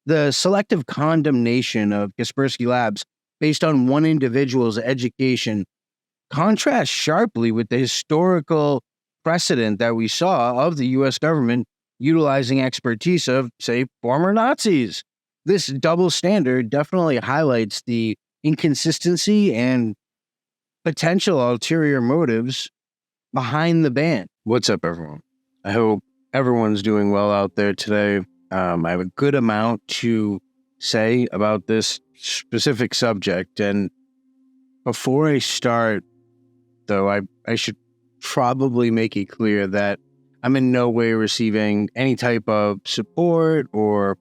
The selective condemnation of Kaspersky Labs based on one individual's education contrasts sharply with the historical precedent that we saw of the U.S. government utilizing expertise of, say, former Nazis. This double standard definitely highlights the inconsistency and potential ulterior motives behind the ban. What's up, everyone? I hope everyone's doing well out there today. I have a good amount to say about this specific subject. And before I start, though, I should probably make it clear that I'm in no way receiving any type of support or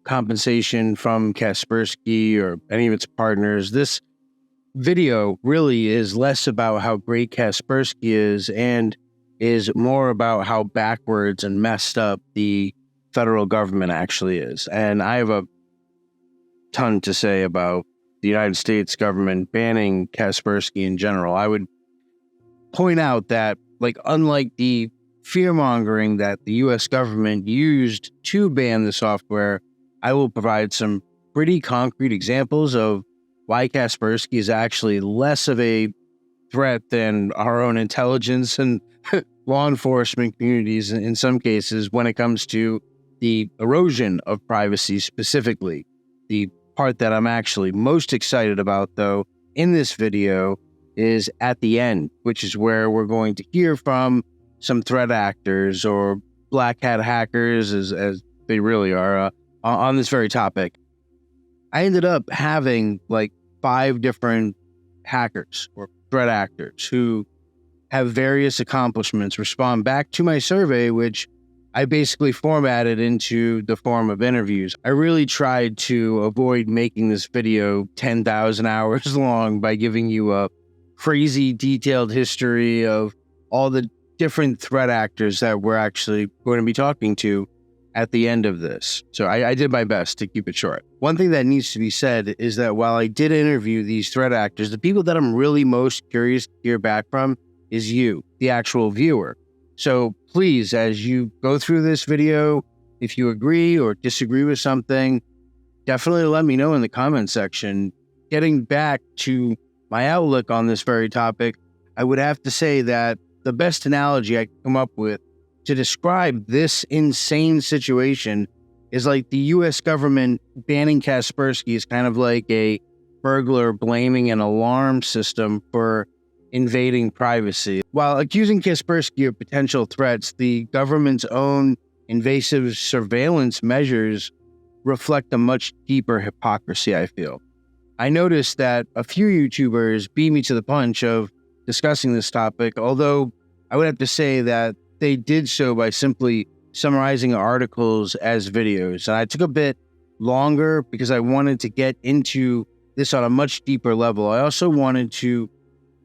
compensation from Kaspersky or any of its partners. This video really is less about how great Kaspersky is and is more about how backwards and messed up the federal government actually is. And I have a ton to say about the United States government banning Kaspersky in general. I would point out that, unlike the fear-mongering that the U.S. government used to ban the software, I will provide some pretty concrete examples of why Kaspersky is actually less of a threat than our own intelligence and law enforcement communities in some cases when it comes to the erosion of privacy specifically. The part that I'm actually most excited about, though, in this video is at the end, which is where we're going to hear from some threat actors or black hat hackers, as they really are, on this very topic. I ended up having 5 different hackers or threat actors who have various accomplishments respond back to my survey, which I basically formatted into the form of interviews. I really tried to avoid making this video 10,000 hours long by giving you a crazy detailed history of all the different threat actors that we're actually going to be talking to at the end of this. So I did my best to keep it short. One thing that needs to be said is that while I did interview these threat actors, the people that I'm really most curious to hear back from is you, the actual viewer. So please, as you go through this video, if you agree or disagree with something, definitely let me know in the comment section. Getting back to my outlook on this very topic, I would have to say that the best analogy I could come up with to describe this insane situation is like the U.S. government banning Kaspersky is kind of like a burglar blaming an alarm system for invading privacy. While accusing Kaspersky of potential threats, the government's own invasive surveillance measures reflect a much deeper hypocrisy, I feel. I noticed that a few YouTubers beat me to the punch of discussing this topic, although I would have to say that they did so by simply summarizing articles as videos. And I took a bit longer because I wanted to get into this on a much deeper level. I also wanted to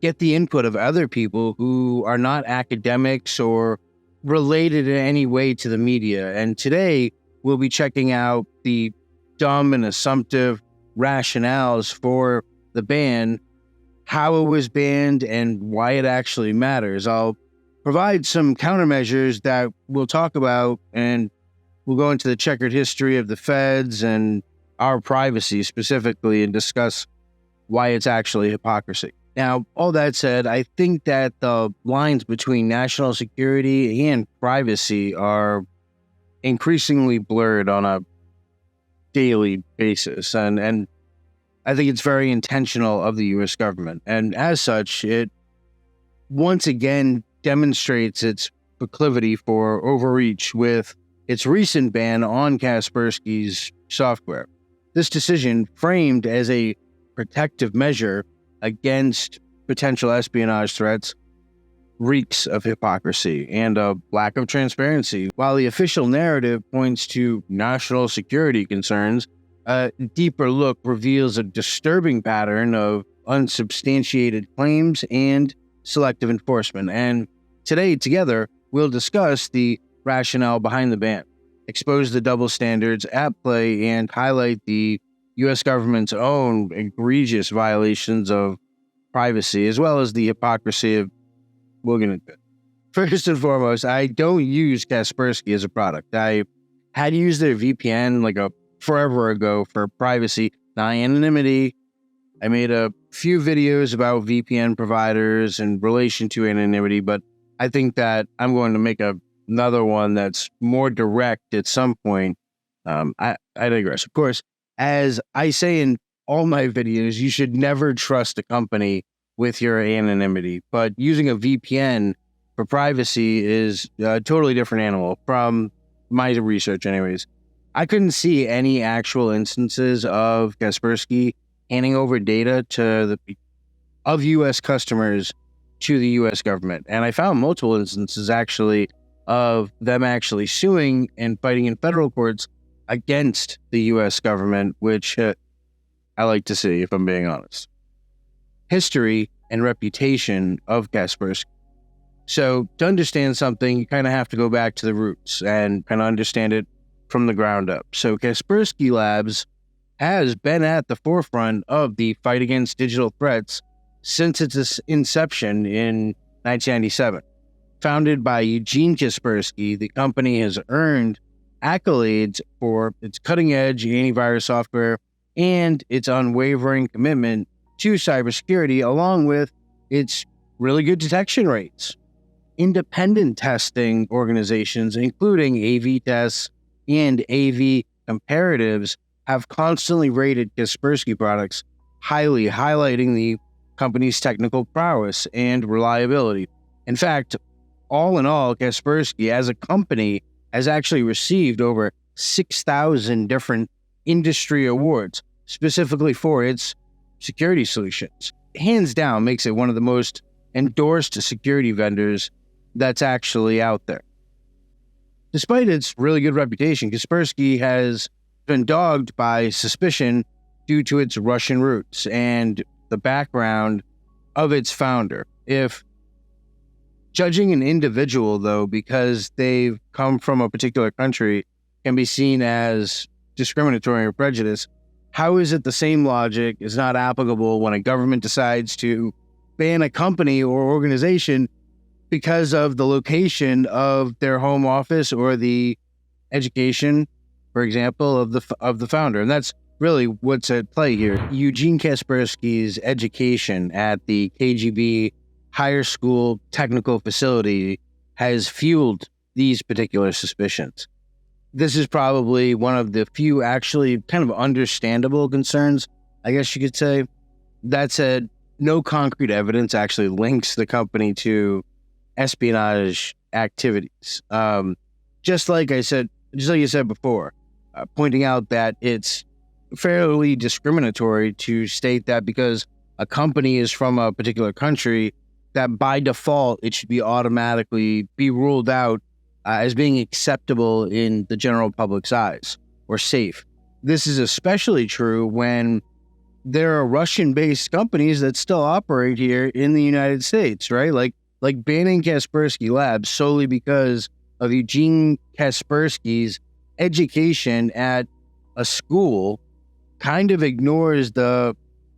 get the input of other people who are not academics or related in any way to the media. And today, we'll be checking out the dumb and assumptive rationales for the ban, how it was banned, and why it actually matters. I'll provide some countermeasures that we'll talk about, and we'll go into the checkered history of the feds and our privacy specifically and discuss why it's actually hypocrisy. Now, all that said, I think that the lines between national security and privacy are increasingly blurred on a daily basis, and I think it's very intentional of the U.S. government. And as such, it once again demonstrates its proclivity for overreach with its recent ban on Kaspersky's software. This decision, framed as a protective measure against potential espionage threats, reeks of hypocrisy and a lack of transparency. While the official narrative points to national security concerns, a deeper look reveals a disturbing pattern of unsubstantiated claims and selective enforcement. And today, together, we'll discuss the rationale behind the ban, expose the double standards at play, and highlight the U.S. government's own egregious violations of privacy, as well as the hypocrisy of we'll get into it. First and foremost, I don't use Kaspersky as a product. I had used their VPN like a forever ago for privacy, not anonymity. I made a few videos about VPN providers in relation to anonymity, but I think that I'm going to make another one that's more direct at some point. I digress. Of course, as I say in all my videos, you should never trust a company with your anonymity, but using a VPN for privacy is a totally different animal from my research anyways. I couldn't see any actual instances of Kaspersky handing over data of U.S. customers to the U.S. government. And I found multiple instances actually of them actually suing and fighting in federal courts against the U.S. government, which I like to see, if I'm being honest. History and reputation of Kaspersky. So to understand something, you kind of have to go back to the roots and kind of understand it from the ground up. So Kaspersky Labs has been at the forefront of the fight against digital threats since its inception in 1997. Founded by Eugene Kaspersky, the company has earned accolades for its cutting-edge antivirus software and its unwavering commitment to cybersecurity, along with its really good detection rates. Independent testing organizations, including AV Tests and AV Comparatives, have constantly rated Kaspersky products highly, highlighting the company's technical prowess and reliability. In fact, all in all, Kaspersky as a company has actually received over 6,000 different industry awards, specifically for its security solutions. Hands down, makes it one of the most endorsed security vendors that's actually out there. Despite its really good reputation, Kaspersky has been dogged by suspicion due to its Russian roots and the background of its founder. If judging an individual, though, because they've come from a particular country can be seen as discriminatory or prejudice, how is it the same logic is not applicable when a government decides to ban a company or organization because of the location of their home office or the education, for example, of the founder? And that's really what's at play here. Eugene Kaspersky's education at the KGB Higher School Technical Facility has fueled these particular suspicions. This is probably one of the few actually kind of understandable concerns, I guess you could say. That said, no concrete evidence actually links the company to espionage activities. Just like you said before, pointing out that it's fairly discriminatory to state that because a company is from a particular country, that by default it should be automatically be ruled out as being acceptable in the general public's eyes or safe. This is especially true when there are Russian-based companies that still operate here in the United States, right? Like banning Kaspersky Labs solely because of Eugene Kaspersky's education at a school kind of ignores the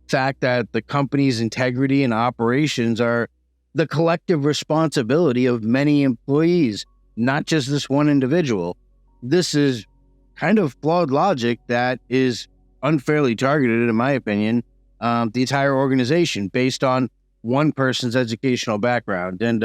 fact that the company's integrity and operations are the collective responsibility of many employees, not just this one individual. This is kind of flawed logic that is unfairly targeted, in my opinion, the entire organization based on one person's educational background. And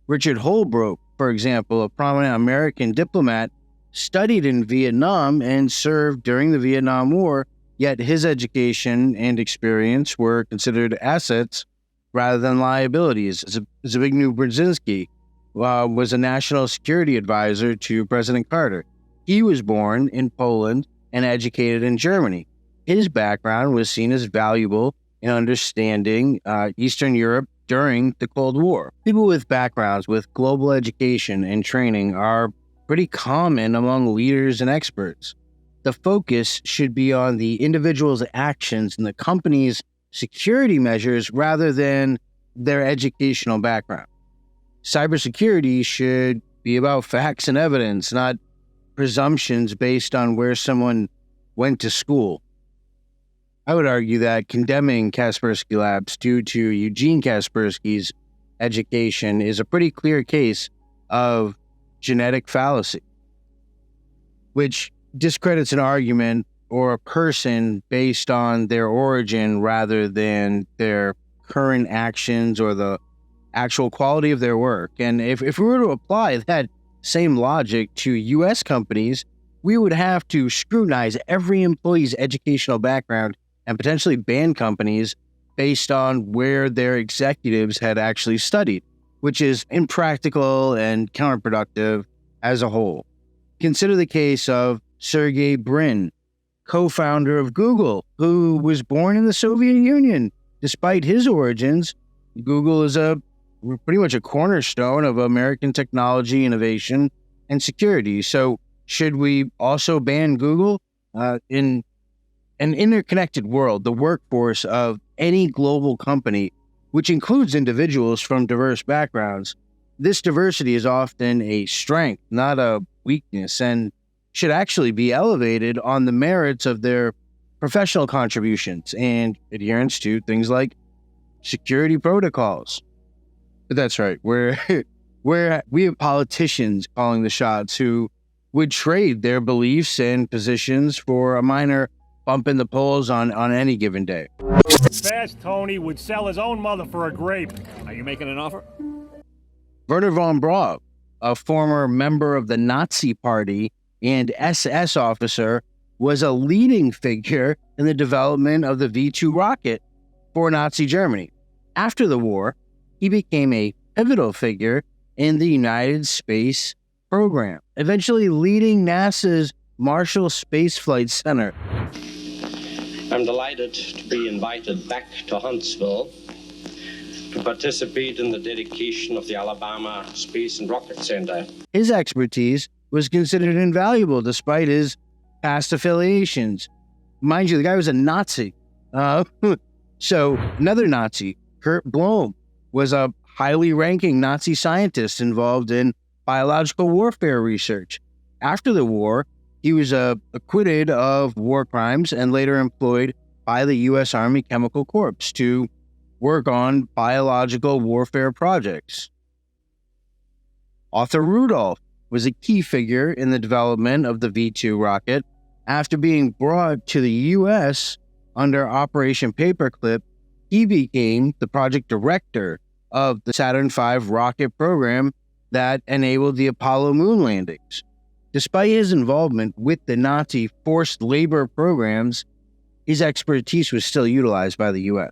Richard Holbrooke, for example, a prominent American diplomat, studied in Vietnam and served during the Vietnam War, yet his education and experience were considered assets rather than liabilities. Zbigniew Brzezinski was a national security advisor to President Carter. He was born in Poland and educated in Germany. His background was seen as valuable in understanding Eastern Europe during the Cold War. People with backgrounds with global education and training are pretty common among leaders and experts. The focus should be on the individual's actions and the company's security measures rather than their educational background. Cybersecurity should be about facts and evidence, not presumptions based on where someone went to school. I would argue that condemning Kaspersky Labs due to Eugene Kaspersky's education is a pretty clear case of genetic fallacy, which discredits an argument or a person based on their origin rather than their current actions or the actual quality of their work. And if we were to apply that same logic to U.S. companies, we would have to scrutinize every employee's educational background and potentially ban companies based on where their executives had actually studied, which is impractical and counterproductive as a whole. Consider the case of Sergey Brin, co-founder of Google, who was born in the Soviet Union. Despite his origins, Google is pretty much a cornerstone of American technology, innovation, and security. So should we also ban Google? In an interconnected world, the workforce of any global company, which includes individuals from diverse backgrounds, this diversity is often a strength, not a weakness, and should actually be elevated on the merits of their professional contributions and adherence to things like security protocols. But that's right, where we have politicians calling the shots who would trade their beliefs and positions for a minor bump in the polls on any given day. Fast Tony would sell his own mother for a grape. Are you making an offer? Werner von Braun, a former member of the Nazi Party and SS officer, was a leading figure in the development of the V-2 rocket for Nazi Germany. After the war, he became a pivotal figure in the United Space Program, eventually leading NASA's Marshall Space Flight Center. I'm delighted to be invited back to Huntsville to participate in the dedication of the Alabama Space and Rocket Center. His expertise was considered invaluable despite his past affiliations. Mind you, the guy was a Nazi. So another Nazi, Kurt Blohm, was a highly ranking Nazi scientist involved in biological warfare research. After the war, he was acquitted of war crimes and later employed by the U.S. Army Chemical Corps to work on biological warfare projects. Arthur Rudolph was a key figure in the development of the V-2 rocket. After being brought to the U.S. under Operation Paperclip, he became the project director of the Saturn V rocket program that enabled the Apollo moon landings. Despite his involvement with the Nazi forced labor programs, his expertise was still utilized by the U.S.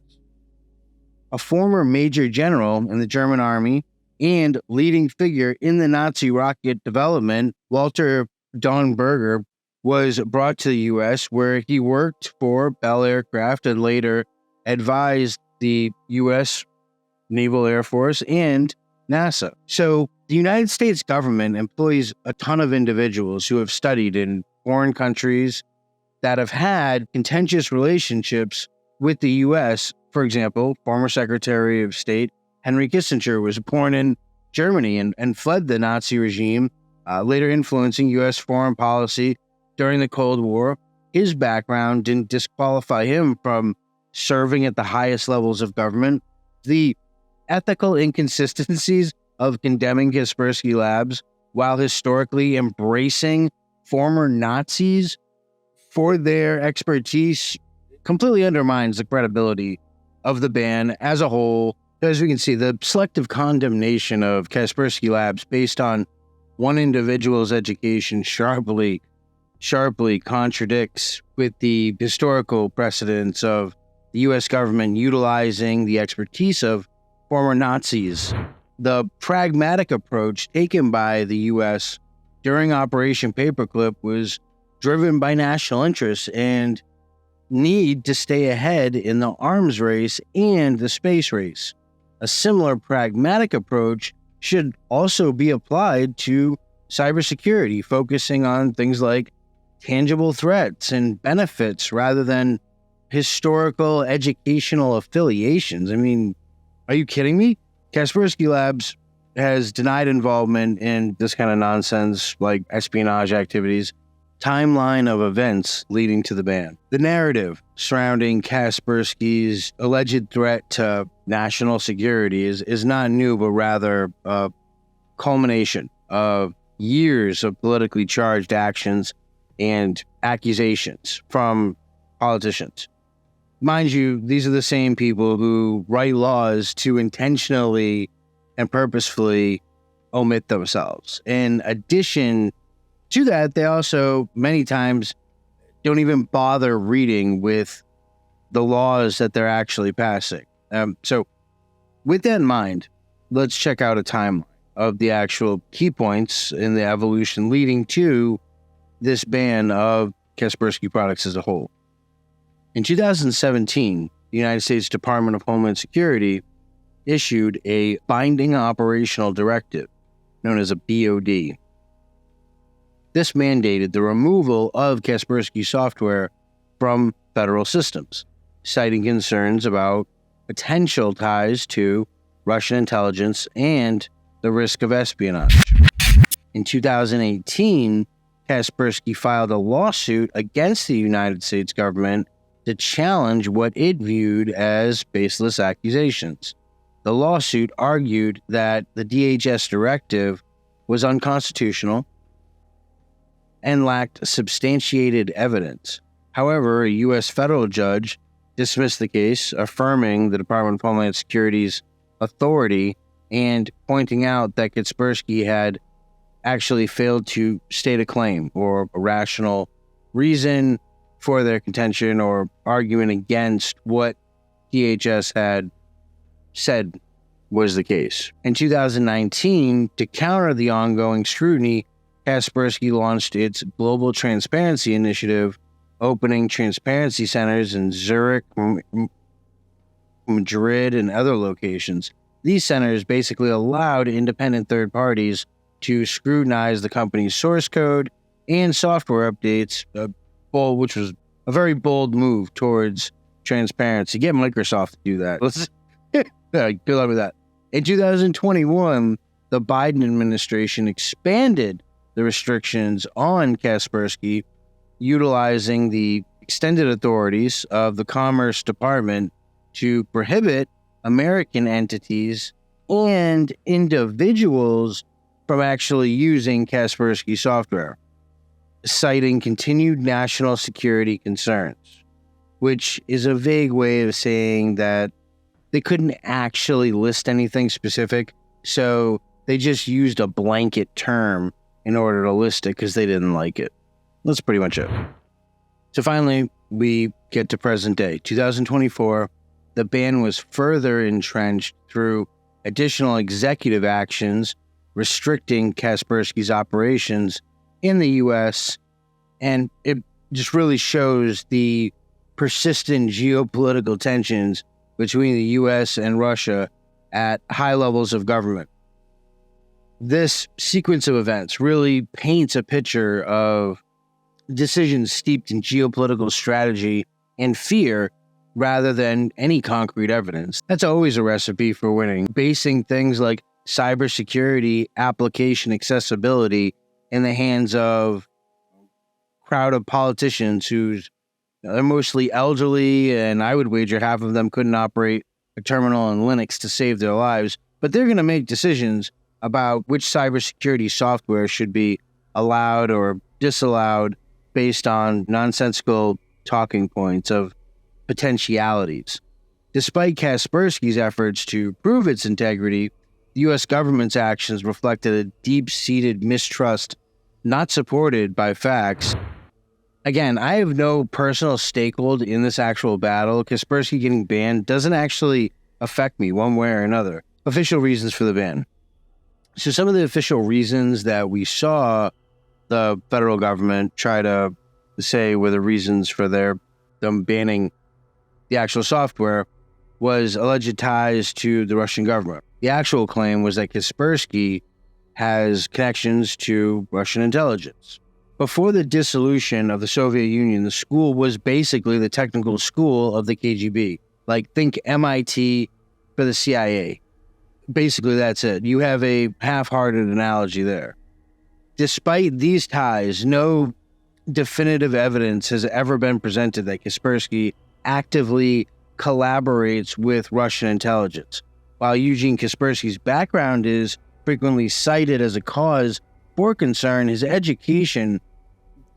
A former major general in the German army and leading figure in the Nazi rocket development, Walter Dornberger, was brought to the U.S., where he worked for Bell Aircraft and later advised the U.S. Naval Air Force and NASA. So the United States government employs a ton of individuals who have studied in foreign countries that have had contentious relationships with the U.S. For example, former Secretary of State Henry Kissinger was born in Germany and fled the Nazi regime, later influencing U.S. foreign policy during the Cold War. His background didn't disqualify him from serving at the highest levels of government. The ethical inconsistencies of condemning Kaspersky Labs while historically embracing former Nazis for their expertise completely undermines the credibility of the ban as a whole. As we can see, the selective condemnation of Kaspersky Labs based on one individual's education sharply contradicts with the historical precedents of the U.S. government utilizing the expertise of former Nazis. The pragmatic approach taken by the U.S. during Operation Paperclip was driven by national interests and need to stay ahead in the arms race and the space race. A similar pragmatic approach should also be applied to cybersecurity, focusing on things like tangible threats and benefits rather than historical educational affiliations. I mean, are you kidding me? Kaspersky Labs has denied involvement in this kind of nonsense like espionage activities. Timeline of events leading to the ban. The narrative surrounding Kaspersky's alleged threat to national security is not new, but rather a culmination of years of politically charged actions and accusations from politicians. Mind you, these are the same people who write laws to intentionally and purposefully omit themselves. In addition to that, they also many times don't even bother reading with the laws that they're actually passing. So with that in mind, let's check out a timeline of the actual key points in the evolution leading to this ban of Kaspersky products as a whole. In 2017, the United States Department of Homeland Security issued a binding operational directive known as a BOD. This mandated the removal of Kaspersky software from federal systems, citing concerns about potential ties to Russian intelligence and the risk of espionage. In 2018, Kaspersky filed a lawsuit against the United States government to challenge what it viewed as baseless accusations. The lawsuit argued that the DHS directive was unconstitutional and lacked substantiated evidence. However, a U.S. federal judge dismissed the case, affirming the Department of Homeland Security's authority and pointing out that Kaspersky had actually failed to state a claim or a rational reason for their contention or argument against what DHS had said was the case. In 2019, to counter the ongoing scrutiny, Kaspersky launched its Global Transparency Initiative, opening transparency centers in Zurich, Madrid, and other locations. These centers basically allowed independent third parties to scrutinize the company's source code and software updates, which was a very bold move towards transparency. Get Microsoft to do that. Good luck with that. In 2021, the Biden administration expanded the restrictions on Kaspersky, utilizing the extended authorities of the Commerce Department to prohibit American entities and individuals from actually using Kaspersky software, citing continued national security concerns, which is a vague way of saying that they couldn't actually list anything specific, so they just used a blanket term in order to list it because they didn't like it. That's pretty much it. So finally, we get to present day, 2024. The ban was further entrenched through additional executive actions restricting Kaspersky's operations in the U.S., and it just really shows the persistent geopolitical tensions between the U.S. and Russia at high levels of government. This sequence of events really paints a picture of decisions steeped in geopolitical strategy and fear rather than any concrete evidence. That's always a recipe for winning, basing things like cybersecurity application accessibility in the hands of a crowd of politicians who's they're mostly elderly, and I would wager half of them couldn't operate a terminal on Linux to save their lives, but they're going to make decisions about which cybersecurity software should be allowed or disallowed based on nonsensical talking points of potentialities. Despite Kaspersky's efforts to prove its integrity, the U.S. government's actions reflected a deep-seated mistrust not supported by facts. Again, I have no personal stakehold in this actual battle. Kaspersky getting banned doesn't actually affect me one way or another. Official reasons for the ban. So some of the official reasons that we saw the federal government try to say were the reasons for them banning the actual software was alleged ties to the Russian government. The actual claim was that Kaspersky has connections to Russian intelligence. Before the dissolution of the Soviet Union, the school was basically the technical school of the KGB. Like, think MIT for the CIA. Basically, that's it. You have a half-hearted analogy there. Despite these ties, no definitive evidence has ever been presented that Kaspersky actively collaborates with Russian intelligence. While Eugene Kaspersky's background is frequently cited as a cause for concern, his education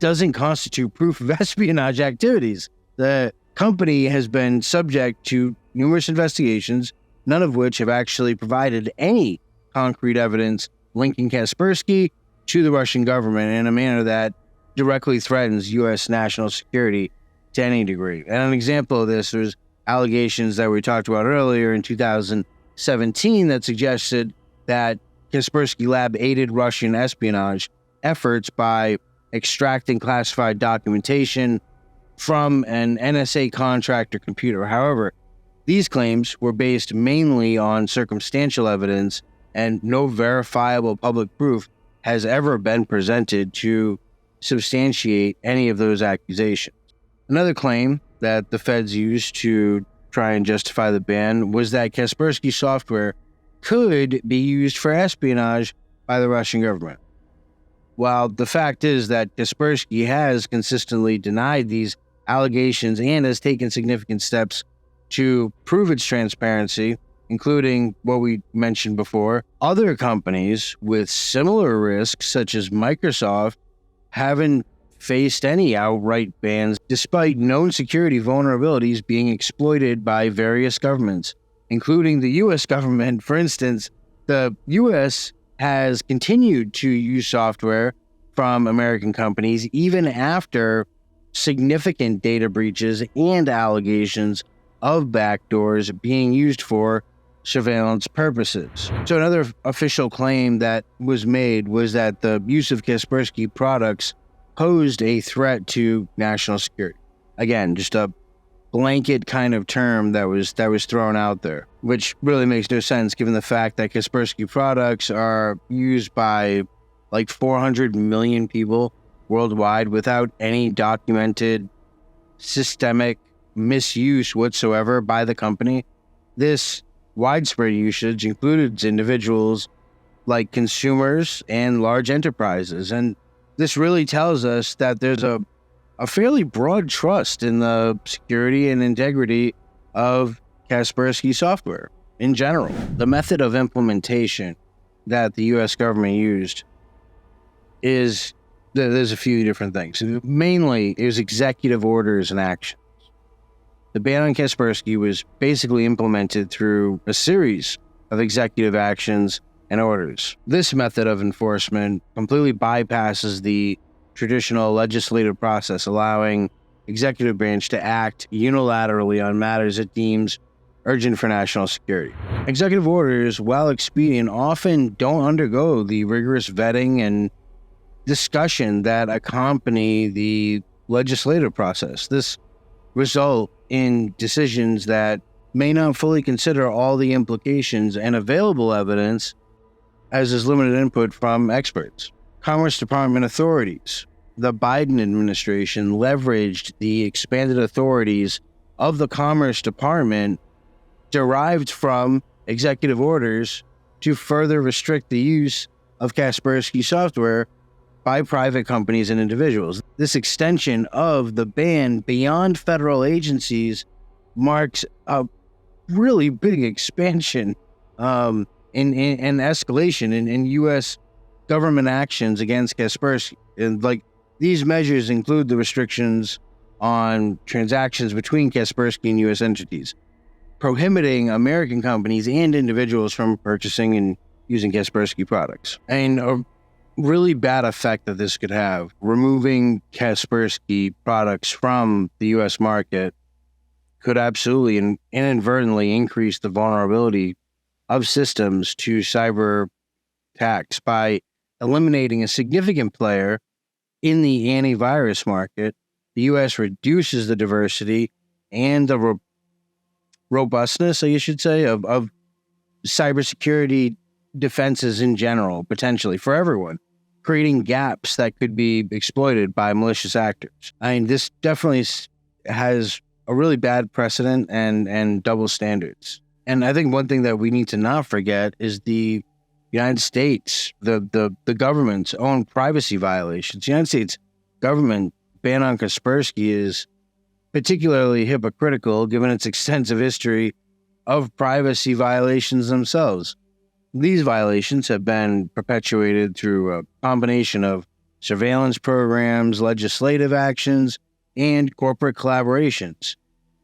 doesn't constitute proof of espionage activities. The company has been subject to numerous investigations, none of which have actually provided any concrete evidence linking Kaspersky to the Russian government in a manner that directly threatens U.S. national security to any degree. And an example of this, there's allegations that we talked about earlier in 2017 that suggested that Kaspersky Lab aided Russian espionage efforts by extracting classified documentation from an NSA contractor computer. However, these claims were based mainly on circumstantial evidence, and no verifiable public proof has ever been presented to substantiate any of those accusations. Another claim that the feds used to try and justify the ban was that Kaspersky software could be used for espionage by the Russian government. While the fact is that Kaspersky has consistently denied these allegations and has taken significant steps to prove its transparency, including what we mentioned before, other companies with similar risks, such as Microsoft, haven't faced any outright bans, despite known security vulnerabilities being exploited by various governments, including the U.S. government. For instance, the U.S. has continued to use software from American companies even after significant data breaches and allegations of backdoors being used for surveillance purposes. So another official claim that was made was that the use of Kaspersky products posed a threat to national security. Again, just a blanket kind of term that was thrown out there, which really makes no sense given the fact that Kaspersky products are used by like 400 million people worldwide without any documented systemic misuse whatsoever by the company. This widespread usage included individuals like consumers and large enterprises, and this really tells us that there's a fairly broad trust in the security and integrity of Kaspersky software in general. The method of implementation that the U.S. government used is, there's a few different things. Mainly, it was executive orders and actions. The ban on Kaspersky was basically implemented through a series of executive actions and orders. This method of enforcement completely bypasses the traditional legislative process, allowing executive branch to act unilaterally on matters it deems urgent for national security. Executive orders, while expedient, often don't undergo the rigorous vetting and discussion that accompany the legislative process. This result in decisions that may not fully consider all the implications and available evidence, as is limited input from experts. Commerce Department authorities. The Biden administration leveraged the expanded authorities of the Commerce Department derived from executive orders to further restrict the use of Kaspersky software by private companies and individuals. This extension of the ban beyond federal agencies marks a really big expansion and escalation in U.S. government actions against Kaspersky. And these measures include the restrictions on transactions between Kaspersky and U.S. entities, prohibiting American companies and individuals from purchasing and using Kaspersky products. And a really bad effect that this could have, removing Kaspersky products from the U.S. market, could absolutely and inadvertently increase the vulnerability of systems to cyber attacks by eliminating a significant player in the antivirus market. The U.S. reduces the diversity and the robustness, I should say, of cybersecurity defenses in general, potentially for everyone, creating gaps that could be exploited by malicious actors. I mean, this definitely has a really bad precedent and double standards. And I think one thing that we need to not forget is the United States, the government's own privacy violations. The United States government ban on Kaspersky is particularly hypocritical given its extensive history of privacy violations themselves. These violations have been perpetuated through a combination of surveillance programs, legislative actions, and corporate collaborations,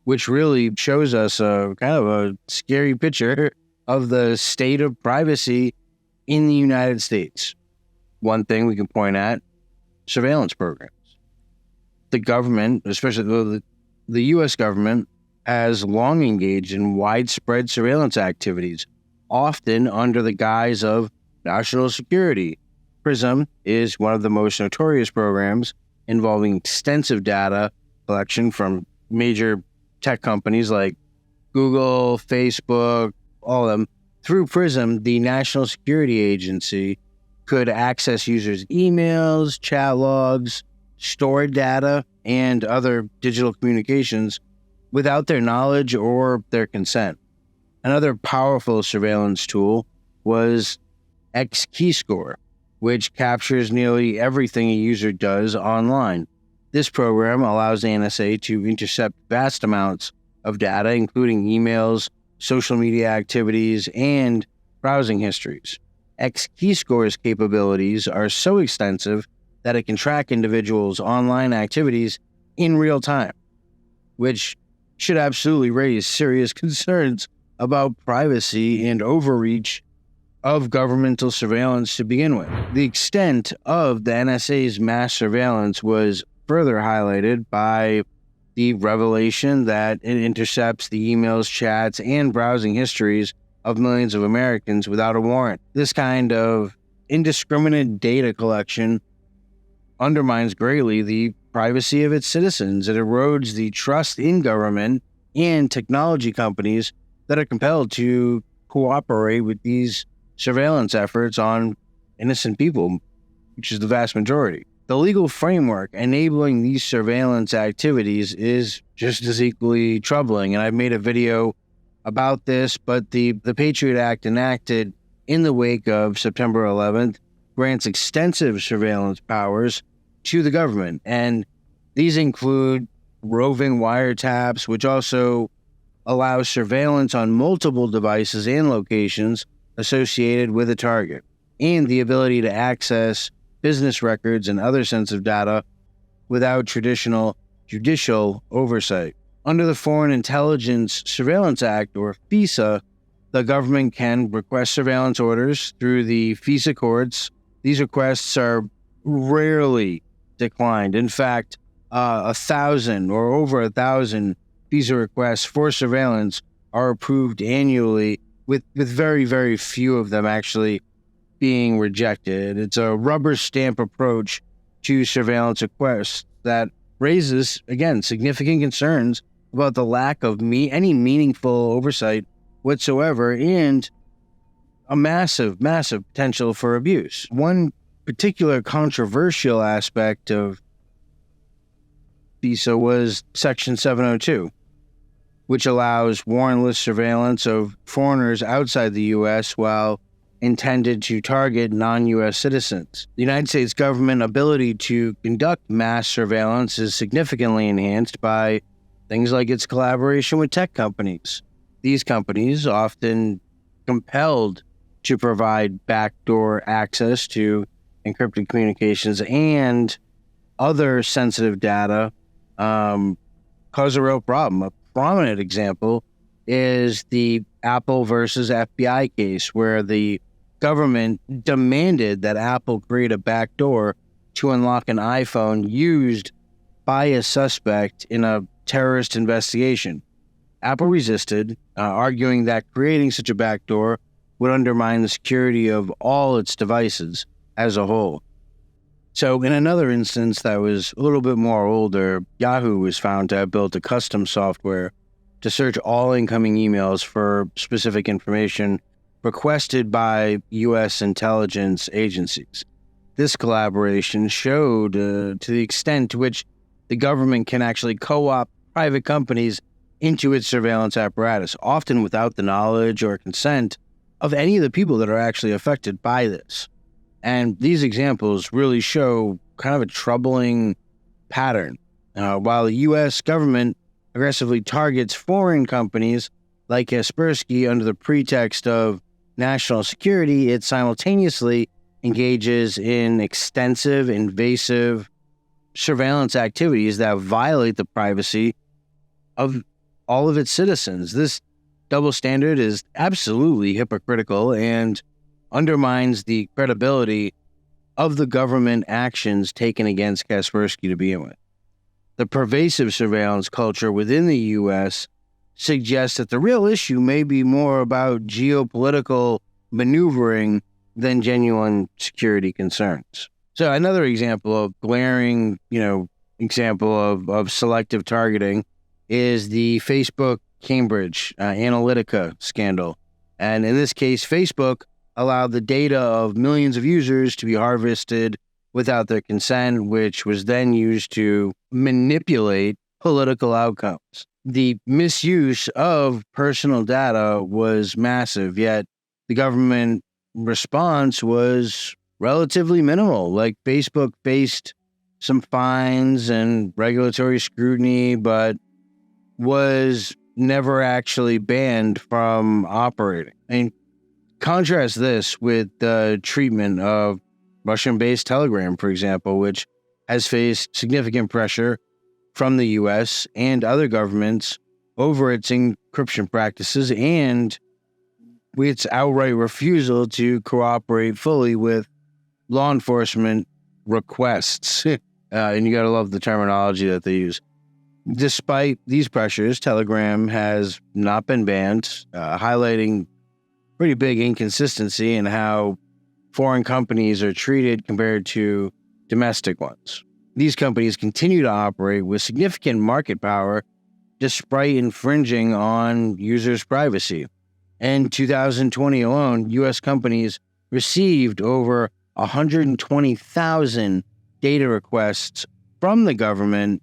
which really shows us a kind of a scary picture of the state of privacy in the United States. One thing we can point at, surveillance programs. The government, especially the U.S. government, has long engaged in widespread surveillance activities, often under the guise of national security. PRISM is one of the most notorious programs involving extensive data collection from major tech companies like Google, Facebook, all of them. Through PRISM, the National Security Agency could access users' emails, chat logs, stored data, and other digital communications without their knowledge or their consent. Another powerful surveillance tool was X-Keyscore, which captures nearly everything a user does online. This program allows the NSA to intercept vast amounts of data, including emails, social media activities, and browsing histories. X-Keyscore's capabilities are so extensive that it can track individuals' online activities in real time, which should absolutely raise serious concerns about privacy and overreach of governmental surveillance to begin with. The extent of the NSA's mass surveillance was further highlighted by the revelation that it intercepts the emails, chats, and browsing histories of millions of Americans without a warrant. This kind of indiscriminate data collection undermines greatly the privacy of its citizens. It erodes the trust in government and technology companies that are compelled to cooperate with these surveillance efforts on innocent people, which is the vast majority. The legal framework enabling these surveillance activities is just as equally troubling, and I've made a video about this, but the Patriot Act enacted in the wake of September 11th grants extensive surveillance powers to the government, and these include roving wiretaps, which also allows surveillance on multiple devices and locations associated with a target, and the ability to access business records and other sensitive data without traditional judicial oversight. Under the Foreign Intelligence Surveillance Act, or FISA, the government can request surveillance orders through the FISA courts. These requests are rarely declined. In fact, 1,000 or over 1,000 FISA requests for surveillance are approved annually, with very, very few of them actually being rejected. It's a rubber stamp approach to surveillance requests that raises, again, significant concerns about the lack of any meaningful oversight whatsoever, and a massive, massive potential for abuse. One particular controversial aspect of FISA was Section 702, which allows warrantless surveillance of foreigners outside the U.S. while intended to target non-U.S. citizens. The United States government ability to conduct mass surveillance is significantly enhanced by things like its collaboration with tech companies. These companies, often compelled to provide backdoor access to encrypted communications and other sensitive data, cause a real problem. A prominent example is the Apple versus FBI case, where the government demanded that Apple create a backdoor to unlock an iPhone used by a suspect in a terrorist investigation. Apple resisted, arguing that creating such a backdoor would undermine the security of all its devices as a whole. So in another instance that was a little bit more older, Yahoo was found to have built a custom software to search all incoming emails for specific information requested by U.S. intelligence agencies. This collaboration showed to the extent to which the government can actually co-opt private companies into its surveillance apparatus, often without the knowledge or consent of any of the people that are actually affected by this. And these examples really show kind of a troubling pattern. While the U.S. government aggressively targets foreign companies like Kaspersky under the pretext of national security, it simultaneously engages in extensive, invasive surveillance activities that violate the privacy of all of its citizens. This double standard is absolutely hypocritical and undermines the credibility of the government actions taken against Kaspersky to begin with. The pervasive surveillance culture within the U.S. suggests that the real issue may be more about geopolitical maneuvering than genuine security concerns. So another example of glaring, example of selective targeting is the Facebook Cambridge Analytica scandal. And in this case, Facebook allowed the data of millions of users to be harvested without their consent, which was then used to manipulate political outcomes. The misuse of personal data was massive, yet the government response was relatively minimal. Like, Facebook faced some fines and regulatory scrutiny, but was never actually banned from operating. I mean, contrast this with the treatment of Russian-based Telegram, for example, which has faced significant pressure from the U.S. and other governments over its encryption practices and its outright refusal to cooperate fully with law enforcement requests. And you got to love the terminology that they use. Despite these pressures, Telegram has not been banned, highlighting pretty big inconsistency in how foreign companies are treated compared to domestic ones. These companies continue to operate with significant market power despite infringing on users' privacy. In 2020 alone, U.S. companies received over 120,000 data requests from the government,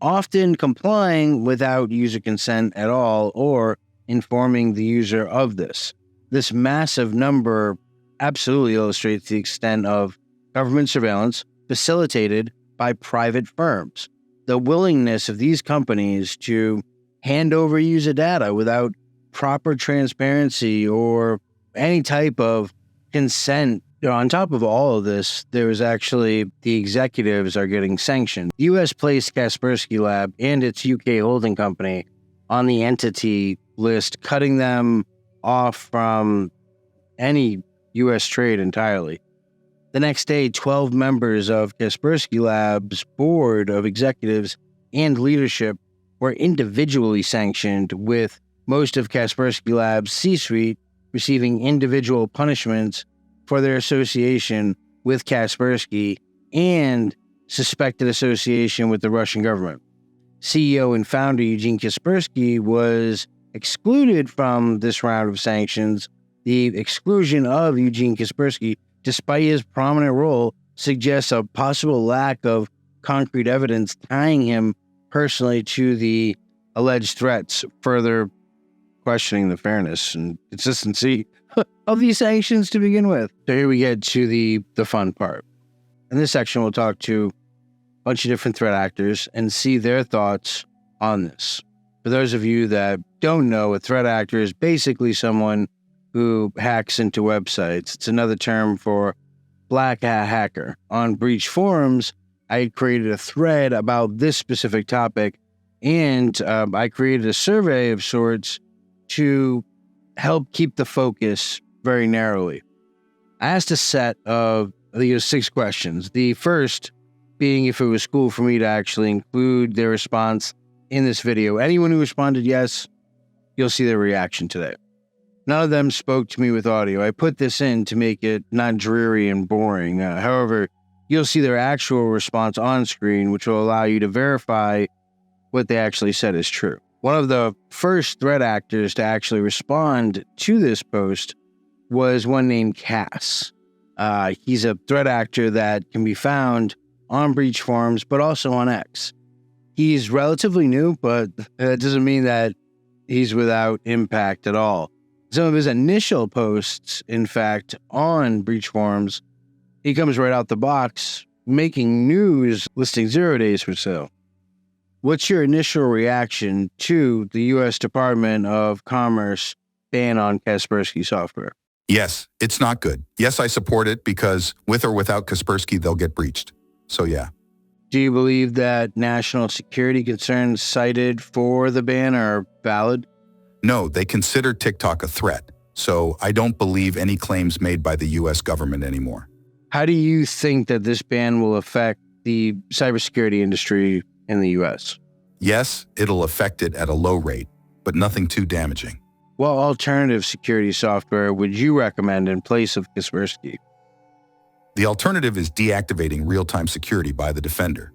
often complying without user consent at all or informing the user of this. This massive number absolutely illustrates the extent of government surveillance facilitated by private firms. The willingness of these companies to hand over user data without proper transparency or any type of consent. On top of all of this, there is actually the executives are getting sanctioned. The U.S. placed Kaspersky Lab and its UK holding company on the entity list, cutting them off from any U.S. trade entirely. The next day, 12 members of Kaspersky Labs' board of executives and leadership were individually sanctioned, with most of Kaspersky Labs' C-suite receiving individual punishments for their association with Kaspersky and suspected association with the Russian government. CEO and founder Eugene Kaspersky was excluded from this round of sanctions. The exclusion of Eugene Kaspersky, despite his prominent role, suggests a possible lack of concrete evidence tying him personally to the alleged threats, further questioning the fairness and consistency of these sanctions to begin with. So here we get to the fun part. In this section, we'll talk to a bunch of different threat actors and see their thoughts on this. For those of you that don't know, a threat actor is basically someone who hacks into websites. It's another term for Blackhat hacker. On Breach forums, I created a thread about this specific topic, and I created a survey of sorts to help keep the focus very narrowly. I asked a set of 6 questions. The first being if it was cool for me to actually include their response in this video. Anyone who responded yes, you'll see their reaction today. None of them spoke to me with audio. I put this in to make it not dreary and boring. However, you'll see their actual response on screen, which will allow you to verify what they actually said is true. One of the first threat actors to actually respond to this post was one named Cass. He's a threat actor that can be found on Breach forums, but also on X. He's relatively new, but that doesn't mean that he's without impact at all. Some of his initial posts, in fact, on Breach forums, he comes right out the box, making news, listing 0 days for sale. What's your initial reaction to the U.S. Department of Commerce ban on Kaspersky software? Yes, it's not good. Yes, I support it because with or without Kaspersky, they'll get breached. So yeah. Do you believe that national security concerns cited for the ban are valid? No, they consider TikTok a threat. So I don't believe any claims made by the U.S. government anymore. How do you think that this ban will affect the cybersecurity industry in the U.S.? Yes, it'll affect it at a low rate, but nothing too damaging. What alternative security software would you recommend in place of Kaspersky? The alternative is deactivating real-time security by the defender.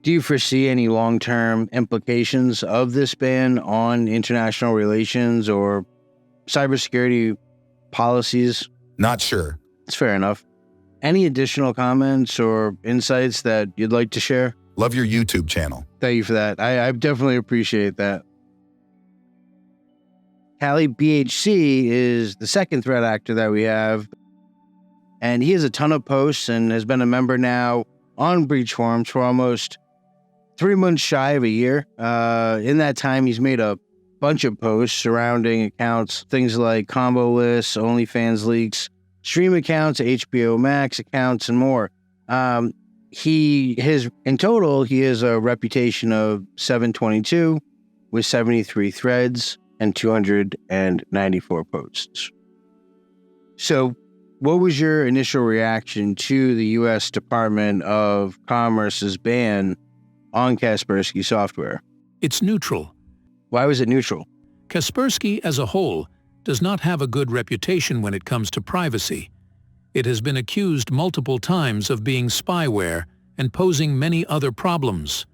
Do you foresee any long-term implications of this ban on international relations or cybersecurity policies? Not sure. It's fair enough. Any additional comments or insights that you'd like to share? Love your YouTube channel. Thank you for that. I definitely appreciate that. Callie BHC is the second threat actor that we have, and he has a ton of posts and has been a member now on Breach Forums for almost 3 months shy of a year. In that time, he's made a bunch of posts surrounding accounts, things like combo lists, OnlyFans leaks, stream accounts, HBO Max accounts, and more. In total, he has a reputation of 722 with 73 threads and 294 posts. So, what was your initial reaction to the U.S. Department of Commerce's ban on Kaspersky software? It's neutral. Why was it neutral? Kaspersky as a whole does not have a good reputation when it comes to privacy. It has been accused multiple times of being spyware and posing many other problems.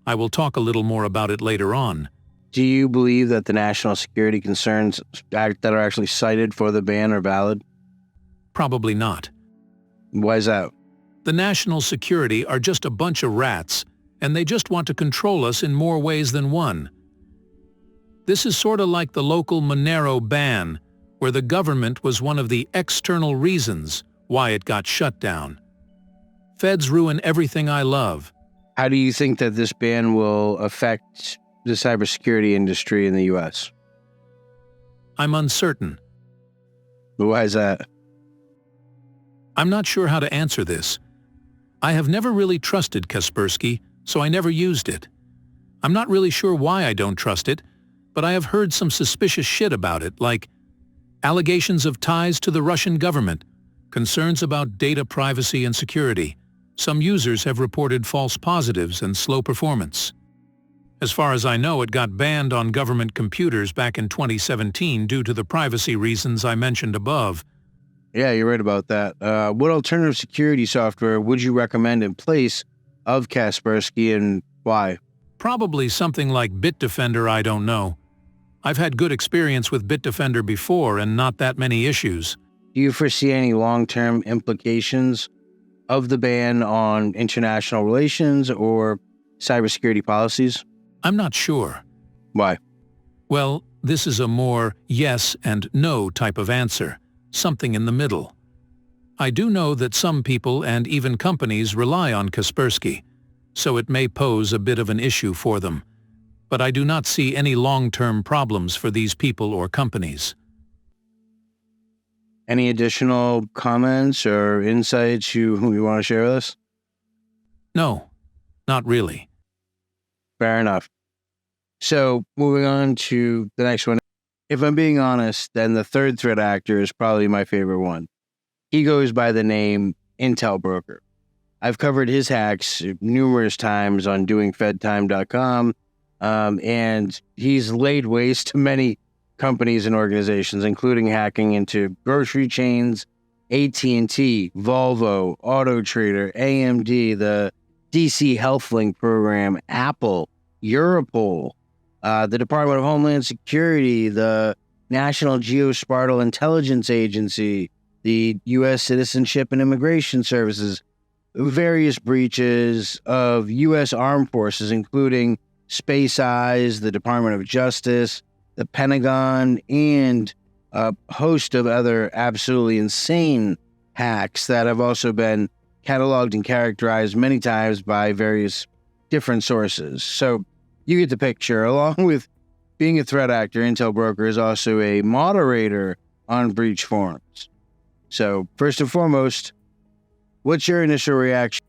I will talk a little more about it later on. Do you believe that the national security concerns that are actually cited for the ban are valid? Probably not. Why is that? The national security are just a bunch of rats, and they just want to control us in more ways than one. This is sort of like the local Monero ban, where the government was one of the external reasons why it got shut down. Feds ruin everything I love. How do you think that this ban will affect the cybersecurity industry in the U.S.? I'm uncertain. Why is that? I'm not sure how to answer this. I have never really trusted Kaspersky, so I never used it. I'm not really sure why I don't trust it, but I have heard some suspicious shit about it, like allegations of ties to the Russian government, concerns about data privacy and security. Some users have reported false positives and slow performance. As far as I know, it got banned on government computers back in 2017 due to the privacy reasons I mentioned above. Yeah, you're right about that. What alternative security software would you recommend in place of Kaspersky, and why? Probably something like Bitdefender, I don't know. I've had good experience with Bitdefender before and not that many issues. Do you foresee any long-term implications of the ban on international relations or cybersecurity policies? I'm not sure. Why? Well, this is a more yes and no type of answer, something in the middle. I do know that some people and even companies rely on Kaspersky, so it may pose a bit of an issue for them. But I do not see any long-term problems for these people or companies. Any additional comments or insights you want to share with us? No, not really. Fair enough. So, moving on to the next one. If I'm being honest, then the third threat actor is probably my favorite one. He goes by the name Intel Broker. I've covered his hacks numerous times on doingfedtime.com, and he's laid waste to many companies and organizations, including hacking into grocery chains, AT&T, Volvo, Auto Trader, AMD, the DC HealthLink program, Apple, Europol, the Department of Homeland Security, the National Geospatial Intelligence Agency, the U.S. Citizenship and Immigration Services, various breaches of U.S. armed forces, including Space Eyes, the Department of Justice, the Pentagon, and a host of other absolutely insane hacks that have also been cataloged and characterized many times by various different sources. So you get the picture. Along with being a threat actor, Intel Broker is also a moderator on Breach Forums. So, first and foremost, what's your initial reaction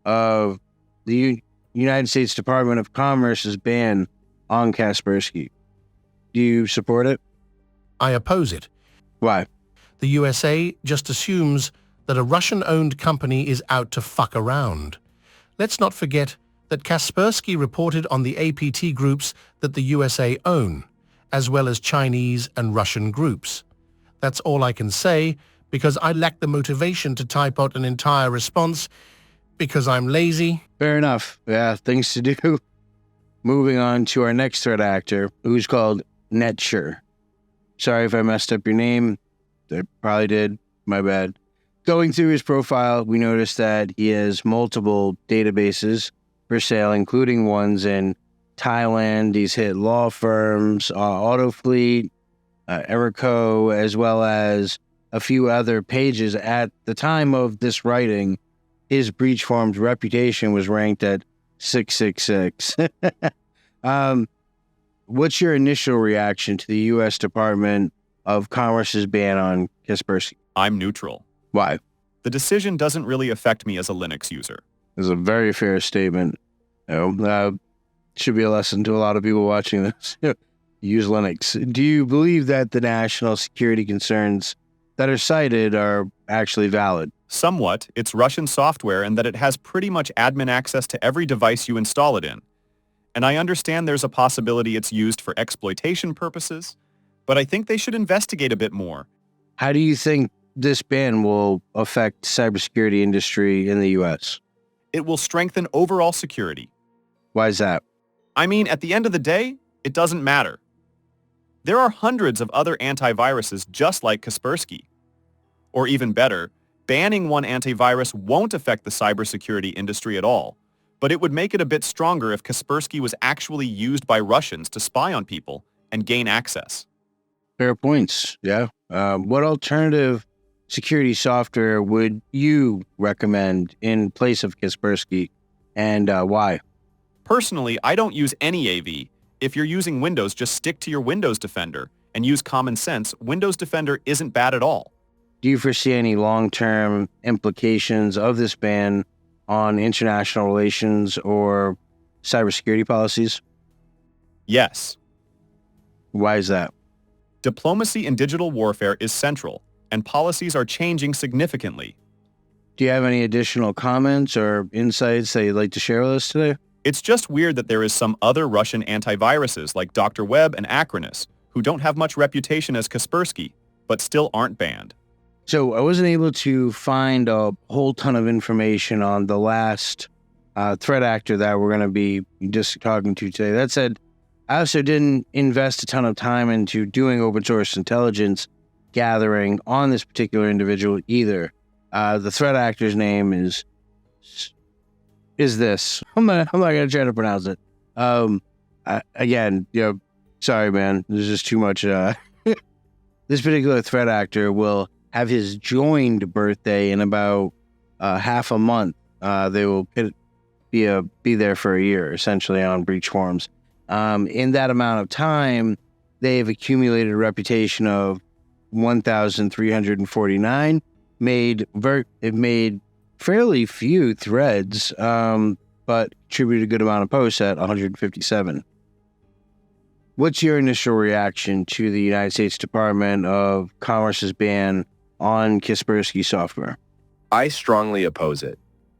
of the United States Department of Commerce's ban on Kaspersky? Do you support it? I oppose it. Why? The USA just assumes that a Russian-owned company is out to fuck around. Let's not forget that Kaspersky reported on the APT groups that the USA own, as well as Chinese and Russian groups. That's all I can say, because I lack the motivation to type out an entire response, because I'm lazy. Fair enough. Yeah, things to do. Moving on to our next threat actor, who's called Netsher. Sorry if I messed up your name. I probably did. My bad. Going through his profile, we noticed that he has multiple databases for sale, including ones in Thailand. He's hit law firms, Autofleet, Erico, as well as a few other pages. At the time of this writing, his breach form's reputation was ranked at 666. What's your initial reaction to the U.S. Department of Commerce's ban on Kaspersky? I'm neutral. Why? The decision doesn't really affect me as a Linux user. This is a very fair statement. Should be a lesson to a lot of people watching this. Use Linux. Do you believe that the national security concerns that are cited are actually valid? Somewhat. It's Russian software and that it has pretty much admin access to every device you install it in. And I understand there's a possibility it's used for exploitation purposes, but I think they should investigate a bit more. How do you think this ban will affect cybersecurity industry in the U.S.? It will strengthen overall security. Why is that? I mean, at the end of the day, it doesn't matter. There are hundreds of other antiviruses just like Kaspersky. Or even better, banning one antivirus won't affect the cybersecurity industry at all, but it would make it a bit stronger if Kaspersky was actually used by Russians to spy on people and gain access. Fair points, yeah. What alternative security software would you recommend in place of Kaspersky, and why? Personally, I don't use any AV. If you're using Windows, just stick to your Windows Defender and use common sense. Windows Defender isn't bad at all. Do you foresee any long-term implications of this ban on international relations or cybersecurity policies? Yes. Why is that? Diplomacy in digital warfare is central, and policies are changing significantly. Do you have any additional comments or insights that you'd like to share with us today? It's just weird that there is some other Russian antiviruses like Dr. Web and Acronis who don't have much reputation as Kaspersky, but still aren't banned. So I wasn't able to find a whole ton of information on the last threat actor that we're going to be just talking to today. That said, I also didn't invest a ton of time into doing open source intelligence gathering on this particular individual either. The threat actor's name is this. I'm not going to try to pronounce it. Again, sorry, man. There's just too much. This particular threat actor will have his joined birthday in about half a month. They will be there for a year, essentially, on breach forums. In that amount of time, they've accumulated a reputation of 1,349. They've made fairly few threads, but contributed a good amount of posts at 157. What's your initial reaction to the United States Department of Commerce's ban on Kaspersky software? I strongly oppose it.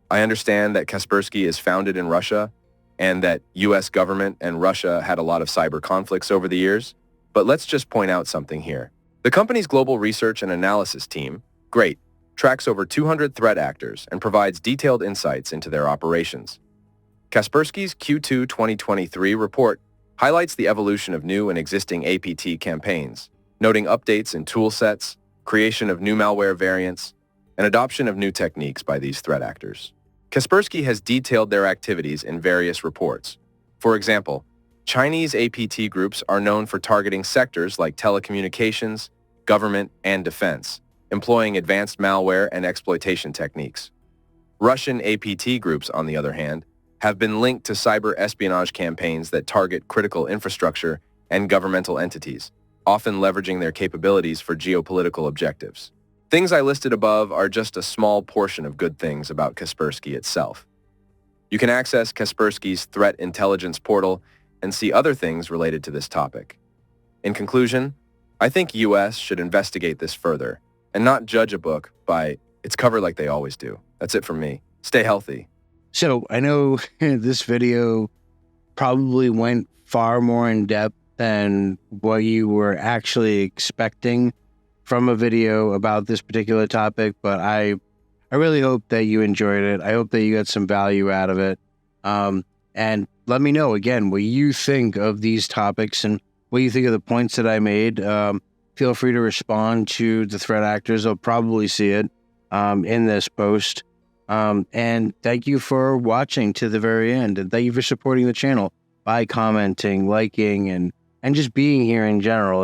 I understand that Kaspersky is founded in Russia and that U.S. government and Russia had a lot of cyber conflicts over the years, but let's just point out something here. The company's global research and analysis team, great, tracks over 200 threat actors and provides detailed insights into their operations. Kaspersky's Q2 2023 report highlights the evolution of new and existing APT campaigns, noting updates in tool sets, creation of new malware variants, and adoption of new techniques by these threat actors. Kaspersky has detailed their activities in various reports. For example, Chinese APT groups are known for targeting sectors like telecommunications, government, and defense, employing advanced malware and exploitation techniques. Russian APT groups, on the other hand, have been linked to cyber espionage campaigns that target critical infrastructure and governmental entities, often leveraging their capabilities for geopolitical objectives. Things I listed above are just a small portion of good things about Kaspersky itself. You can access Kaspersky's threat intelligence portal and see other things related to this topic. In conclusion, I think US should investigate this further and not judge a book by its cover like they always do. That's it from me. Stay healthy. So I know this video probably went far more in depth than what you were actually expecting from a video about this particular topic, but I really hope that you enjoyed it. I hope that you got some value out of it. And let me know, again, what you think of these topics and what you think of the points that I made. Feel free to respond to the threat actors. They'll probably see it in this post. And thank you for watching to the very end. And thank you for supporting the channel by commenting, liking, and just being here in general.